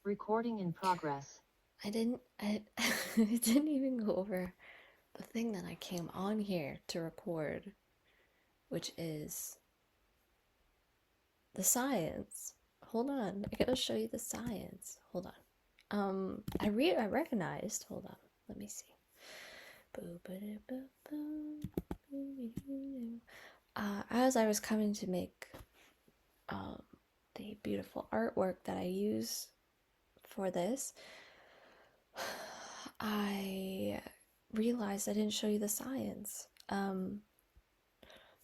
Recording in progress. I it didn't even go over the thing that I came on here to record, which is the science. Hold on, I gotta show you the science. Hold on. I recognized. Hold on, let me see. As I was coming to make um, the beautiful artwork that I use for this, I realized I didn't show you the science.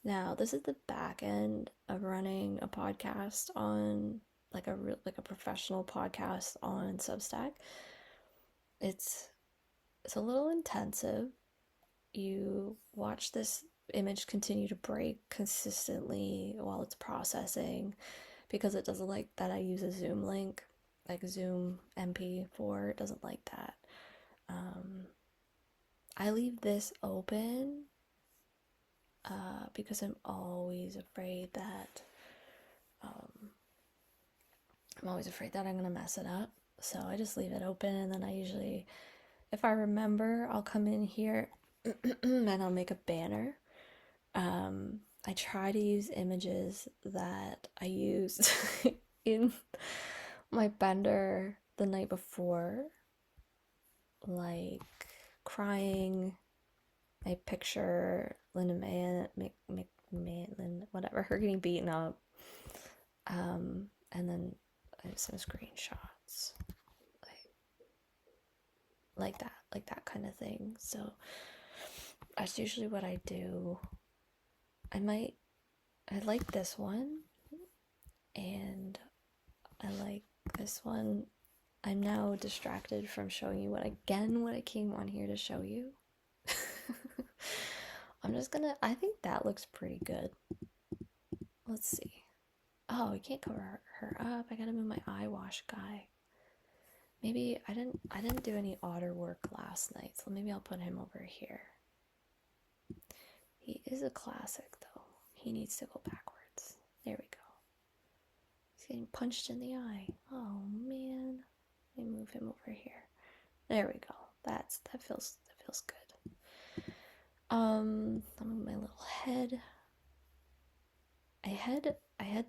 Now this is the back end of running a podcast on like a professional podcast on Substack. It's it's a little intensive. You watch this image continue to break consistently while it's processing because it doesn't like that I use a Zoom link, like Zoom MP4. It doesn't like that. Um, I leave this open because um, I'm always afraid that I'm gonna mess it up. So I just leave it open, and then I usually, if I remember, I'll come in here and I'll make a banner. I try to use images that I used in my bender the night before, like crying. I picture Linda McMahon, whatever, her getting beaten up, and then I have some screenshots, like like that kind of thing. So that's usually what I do. I like this one, and I like this one. I'm now distracted from showing you what I came on here to show you. I think that looks pretty good. Let's see. Oh, I can't cover her up. I gotta move my eye wash guy. Maybe I didn't do any otter work last night, so maybe I'll put him over here. He is a classic though. He needs to go backwards. There we go. He's getting punched in the eye. Oh man. Let me move him over here. There we go. That feels good. I'll move my little head. I had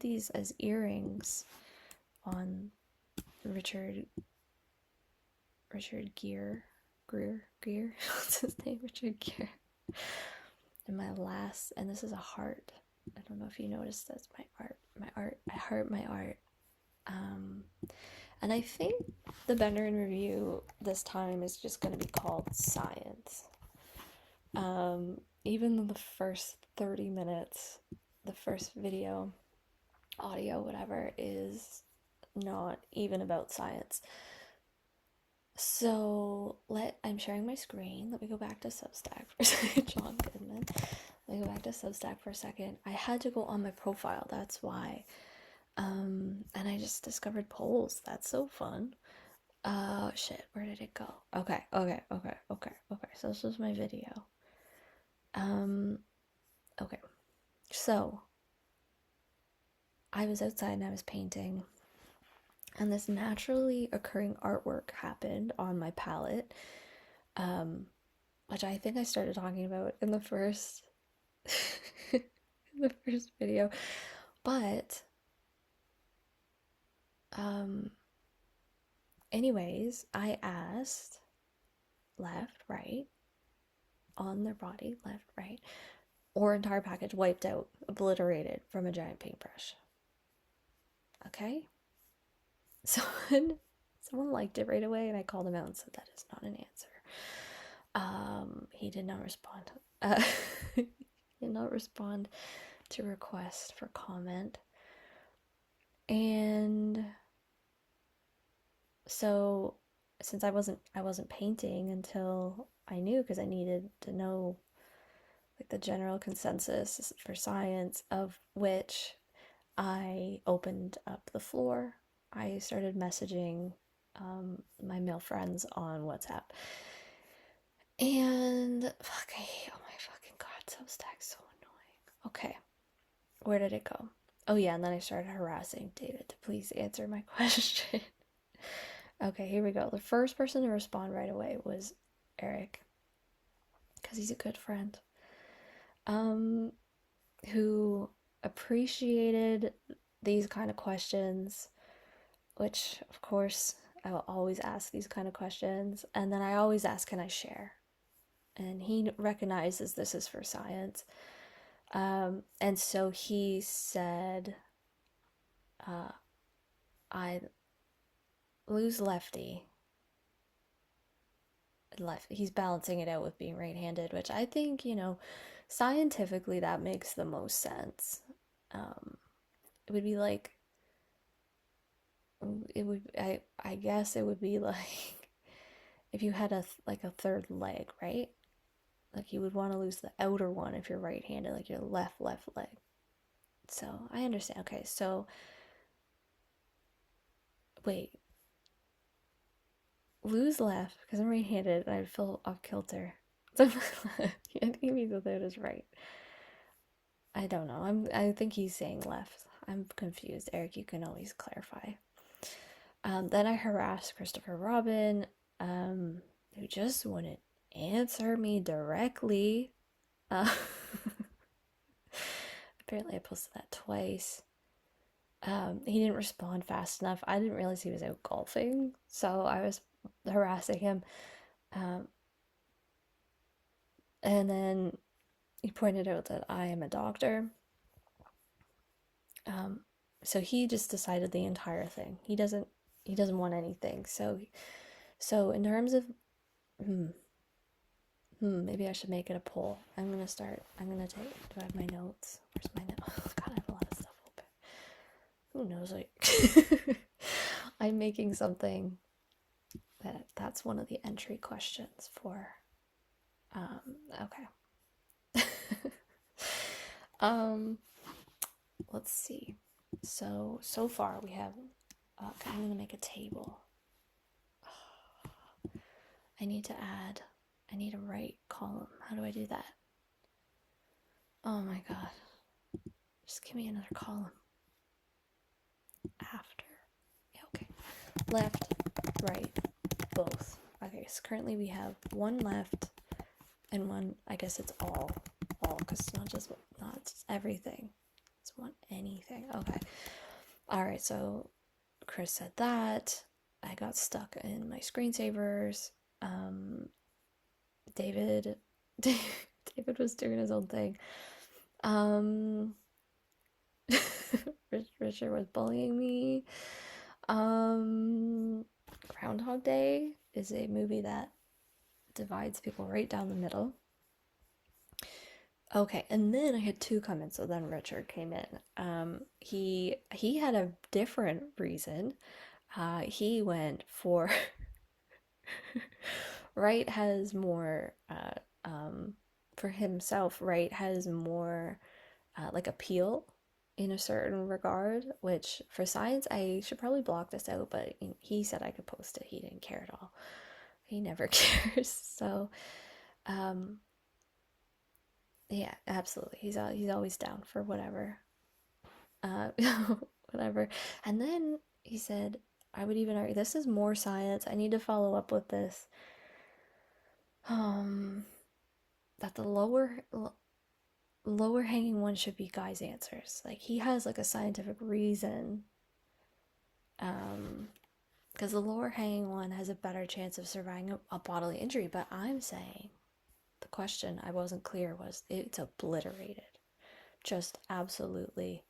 these as earrings on Richard Greer. What's his name? Richard Gere. And my last, and this is a heart. I don't know if you noticed that's my art. I heart my art. Um, and I think the Bender in Review this time is just going to be called Science. Even the first 30 minutes, the first video, audio, whatever, is not even about science. So I'm sharing my screen. Let me go back to Substack for a second. John Goodman. Let me go back to Substack for a second. I had to go on my profile, that's why. And I just discovered polls. That's so fun. Shit, where did it go? Okay. So this was my video. Okay. So I was outside and I was painting, and this naturally occurring artwork happened on my palette, which I think I started talking about in the first in the first video. But um anyways, I asked left, right, on their body, left, right, or entire package wiped out, obliterated from a giant paintbrush. Okay? Someone liked it right away, and I called him out and said that is not an answer. He did not respond. He did not respond to request for comment. And so since I wasn't painting until I knew, because I needed to know like the general consensus for science, of which I opened up the floor. I started messaging my male friends on WhatsApp. And fuck, oh my fucking god, Substack's so annoying. Okay, where did it go? Oh yeah, and then I started harassing David to please answer my question. Okay, here we go. The first person to respond right away was Eric, because he's a good friend, um, who appreciated these kind of questions, which, of course, I will always ask these kind of questions. And then I always ask, can I share? And he recognizes this is for science. And so he said, I lose lefty. He's balancing it out with being right-handed, which I think, scientifically that makes the most sense. Um, it would be like I guess it would be like if you had a third leg, right? Like you would want to lose the outer one if you're right-handed, like your left leg. So I understand. Okay, so wait, lose left because I'm right-handed and I'd feel off kilter. So I think means the third is right. I don't know. I think he's saying left. I'm confused. Eric, you can always clarify. Then I harassed Christopher Robin, who just wouldn't answer me directly. Uh, apparently, I posted that twice. He didn't respond fast enough. I didn't realize he was out golfing, so I was harassing him. And then he pointed out that I am a doctor. So he just decided the entire thing. He doesn't want anything. So in terms of maybe I should make it a poll. I'm gonna take, do I have my notes? Where's my notes? Oh, God, I have a lot of stuff open. Who knows, like I'm making something that's one of the entry questions for okay. Let's see. So far we have okay, I'm gonna make a table. I need a right column. How do I do that? Oh my god. Just give me another column. After. Yeah, okay. Left, right, both. Okay, so currently we have one left and one, I guess it's all, because it's not just everything. It's one anything. Okay. Alright, so Chris said that. I got stuck in my screensavers. David was doing his own thing. Richard was bullying me. Groundhog Day is a movie that divides people right down the middle. Okay, and then I had two comments, so then Richard came in. He had a different reason. He went for Wright has more for himself. Wright has more like appeal in a certain regard, which for science I should probably block this out, but he said I could post it. He didn't care at all. He never cares. So yeah, absolutely. He's always down for whatever. Whatever. And then he said, I would even argue this is more science. I need to follow up with this. That the lower hanging one should be Guy's answers. Like he has like a scientific reason. Because the lower hanging one has a better chance of surviving a bodily injury. But I'm saying the question I wasn't clear was it's obliterated. Just absolutely.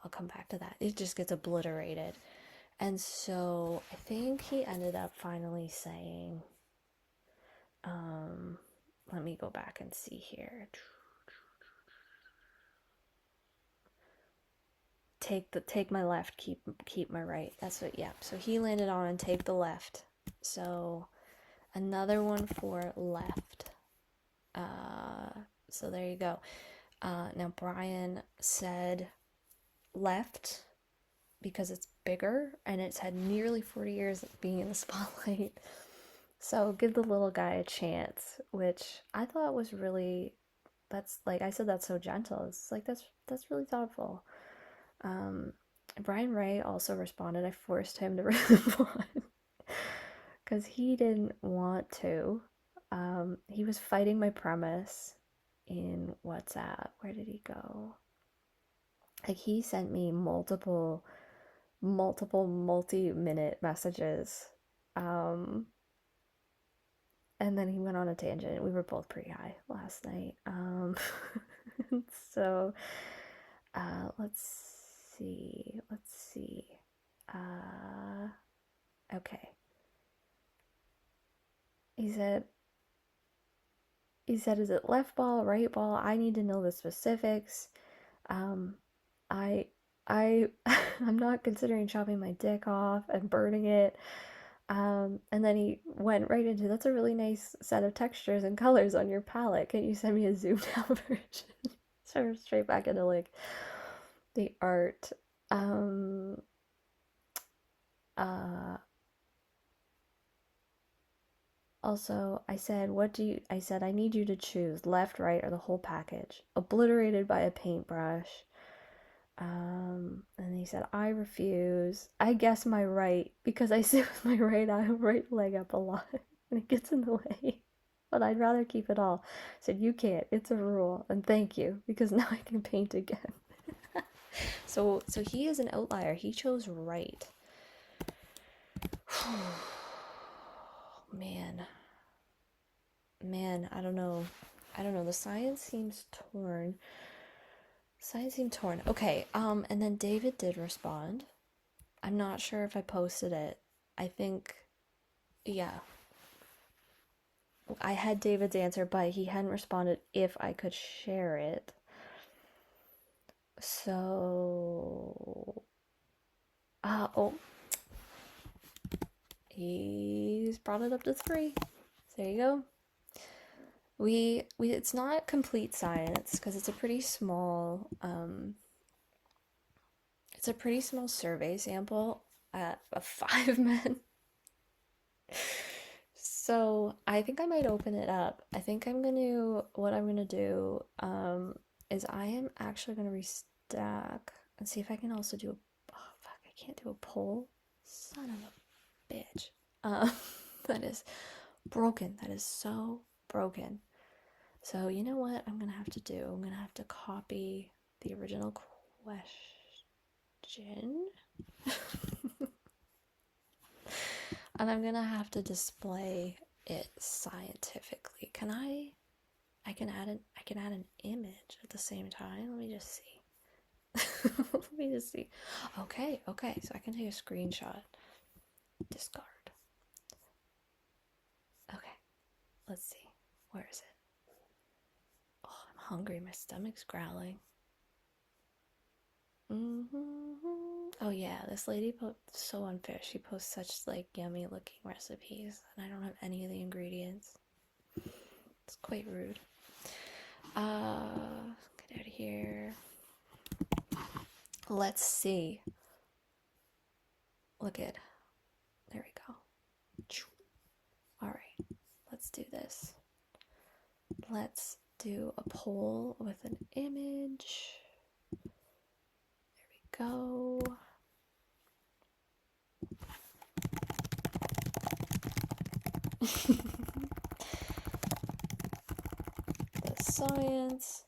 I'll come back to that. It just gets obliterated. And so I think he ended up finally saying, let me go back and see here. Take my left, keep my right. That's what, yeah. So he landed on take the left. So another one for left. So there you go. Now Brian said left because it's bigger and it's had nearly 40 years of being in the spotlight. So give the little guy a chance, which I thought was really, that's like I said, that's so gentle. It's like that's really thoughtful. Brian Ray also responded. I forced him to respond. because he didn't want to. He was fighting my premise in WhatsApp. Where did he go? Like, he sent me multiple multi-minute messages. Um, and then he went on a tangent. We were both pretty high last night. So, let's see. Let's see. Okay. He said, is it left ball, right ball? I need to know the specifics. Um, I, I'm not considering chopping my dick off and burning it. And then he went right into, that's a really nice set of textures and colors on your palette. Can you send me a zoomed out version? So straight back into like the art. Um, uh, Also, I said, I need you to choose left, right, or the whole package. Obliterated by a paintbrush. And he said, I refuse. I guess my right, because I sit with my right leg up a lot, and it gets in the way. But I'd rather keep it all. I said, you can't. It's a rule. And thank you, because now I can paint again. So he is an outlier. He chose right. Man. Man, I don't know. The science seems torn. Okay, and then David did respond. I'm not sure if I posted it. I think, yeah. I had David's answer, but he hadn't responded if I could share it. So, oh, he's brought it up to 3. There you go. We it's not complete science because it's a pretty small survey sample of 5 men. So I think I might open it up. I think what I'm gonna do is I am actually gonna restack and see if I can also do oh fuck, I can't do a poll. Son of a bitch. That is broken. That is so broken. So you know what I'm gonna have to do? I'm gonna have to copy the original question. And I'm gonna have to display it scientifically. I can add an image at the same time. Let me just see. Let me just see. Okay, so I can take a screenshot. Discard. Okay, let's see. Where is it? Oh, I'm hungry. My stomach's growling. Oh yeah, this lady so unfair. She posts such like yummy looking recipes, and I don't have any of the ingredients. It's quite rude. Get out of here. Let's see. Look at. There we go. Alright, let's do this. Let's do a poll with an image. There we go. The science.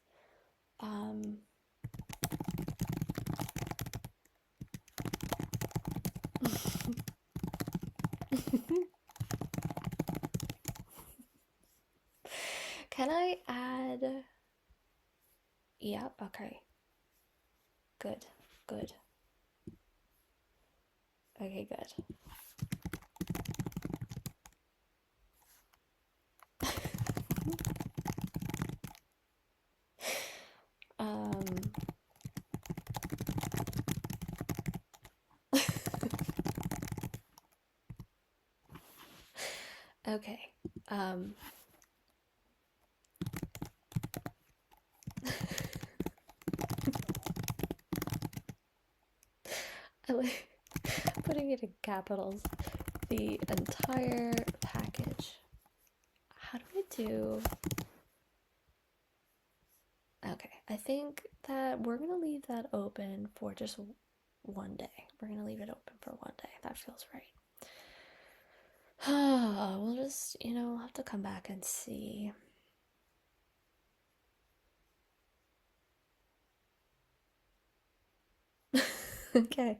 Can I add? Yep, okay. Good. Okay, good. Okay. I like putting it in capitals. The entire package. How do I do? Okay, I think that we're gonna leave that open for just one day. We're gonna leave it open for one day. That feels right. just, I'll have to come back and see. Okay,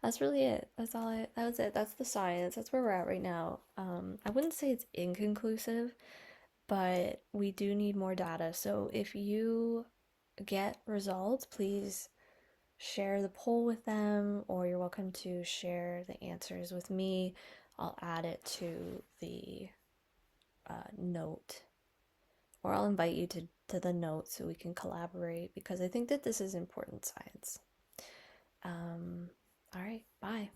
that's really it. That was it. That's the science. That's where we're at right now. I wouldn't say it's inconclusive, but we do need more data. So if you get results, please share the poll with them, or you're welcome to share the answers with me. I'll add it to the note, or I'll invite you to the note so we can collaborate because I think that this is important science. All right, bye.